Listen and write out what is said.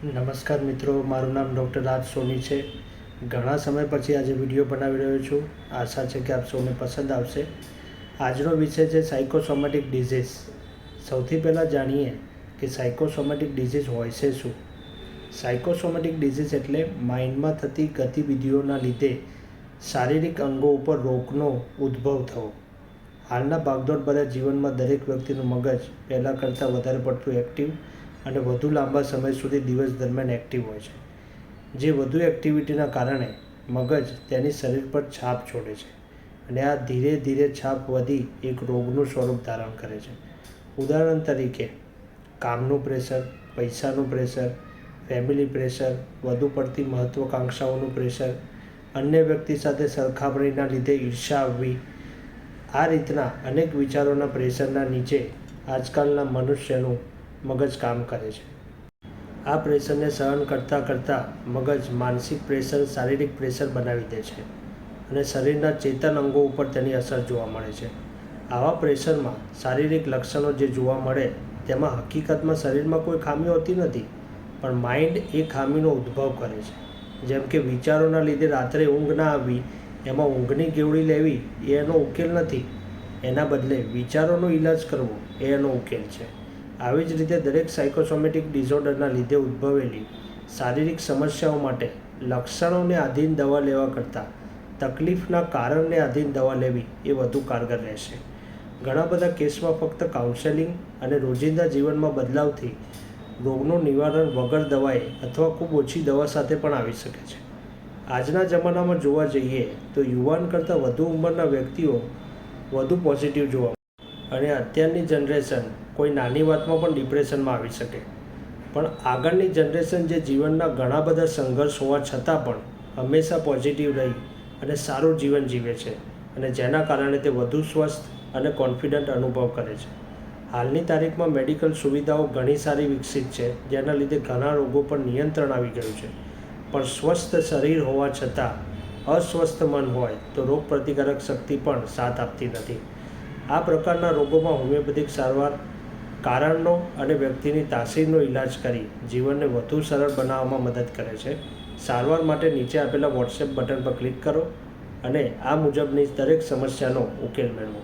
નમસ્કાર મિત્રો, મારું નામ ડૉક્ટર રાજ સોની છે. ઘણા સમય પછી આજે વિડીયો બનાવી રહ્યો છું. આશા છે કે આપ સૌને પસંદ આવશે. આજનો વિષય છે સાયકોસોમેટિક ડિઝીઝ. સૌથી પહેલાં જાણીએ કે સાયકોસોમેટિક ડિઝીઝ હોય છે શું. સાયકોસોમેટિક ડિઝીઝ એટલે માઇન્ડમાં થતી ગતિવિધિઓના લીધે શારીરિક અંગો ઉપર રોગનો ઉદ્ભવ થવો. હાલના ભાગદોડભર્યા જીવનમાં દરેક વ્યક્તિનું મગજ પહેલાં કરતાં વધારે પડતું એક્ટિવ અને વધુ લાંબા સમય સુધી દિવસ દરમિયાન એક્ટિવ હોય છે. જે વધુ એક્ટિવિટીના કારણે મગજ તેની શરીર પર છાપ છોડે છે અને આ ધીરે ધીરે છાપ વધી એક રોગનું સ્વરૂપ ધારણ કરે છે. ઉદાહરણ તરીકે કામનું પ્રેશર, પૈસાનું પ્રેશર, ફેમિલી પ્રેશર, વધુ પડતી મહત્વાકાંક્ષાઓનું પ્રેશર, અન્ય વ્યક્તિ સાથે સરખામણીના લીધે ઈર્ષા આવવી. આ રીતના અનેક વિચારોના પ્રેશરના નીચે આજકાલના મનુષ્યનું મગજ કામ કરે છે. આ પ્રેશરને સહન કરતાં કરતાં મગજ માનસિક પ્રેશર શારીરિક પ્રેશર બનાવી દે છે અને શરીરના ચેતન અંગો ઉપર તેની અસર જોવા મળે છે. આવા પ્રેશરમાં શારીરિક લક્ષણો જે જોવા મળે તેમાં હકીકતમાં શરીરમાં કોઈ ખામી હોતી નથી, પણ માઇન્ડ એ ખામીનો ઉદ્ભવ કરે છે. જેમ કે વિચારોના લીધે રાત્રે ઊંઘ ના આવવી, એમાં ઊંઘની ગોળી લેવી એ એનો ઉકેલ નથી. એના બદલે વિચારોનો ઈલાજ કરવો એ એનો ઉકેલ છે. આવી જ રીતે દરેક સાયકોસોમેટિક ડિસઓર્ડરના લીધે ઉદ્ભવેલી શારીરિક સમસ્યાઓ માટે લક્ષણોને આધીન દવા લેવા કરતાં તકલીફના કારણને આધીન દવા લેવી એ વધુ કારગર રહેશે. ઘણા બધા કેસમાં ફક્ત કાઉન્સેલિંગ અને રોજિંદા જીવનમાં બદલાવથી રોગનું નિવારણ વગર દવાએ અથવા ખૂબ ઓછી દવા સાથે પણ આવી શકે છે. આજના જમાનામાં જોવા જઈએ તો યુવાન કરતાં વધુ ઉંમરના વ્યક્તિઓ વધુ પોઝિટિવ જોવા મળે અને અત્યારની જનરેશન કોઈ નાની વાતમાં પણ ડિપ્રેશનમાં આવી શકે. પણ આગળની જનરેશન જે જીવનના ઘણા બધા સંઘર્ષ હોવા છતાં પણ હંમેશા પોઝિટિવ રહી અને સારું જીવન જીવે છે અને જેના કારણે તે વધુ સ્વસ્થ અને કોન્ફિડન્ટ અનુભવ કરે છે. હાલની તારીખમાં મેડિકલ સુવિધાઓ ઘણી સારી વિકસિત છે, જેના લીધે ઘણા રોગો પર નિયંત્રણ આવી ગયું છે. પણ સ્વસ્થ શરીર હોવા છતાં અસ્વસ્થ મન હોય તો રોગ પ્રતિકારક શક્તિ પણ સાથ આપતી નથી. આ પ્રકારના રોગોમાં હોમિયોપેથિક સારવાર કારણનો અને વ્યક્તિની તાસીરનો ઈલાજ કરી જીવનને વધુ સરળ બનાવવામાં મદદ કરે છે. સારવાર માટે નીચે આપેલા વોટ્સએપ બટન પર ક્લિક કરો અને આ મુજબની દરેક સમસ્યાનો ઉકેલ મેળવો.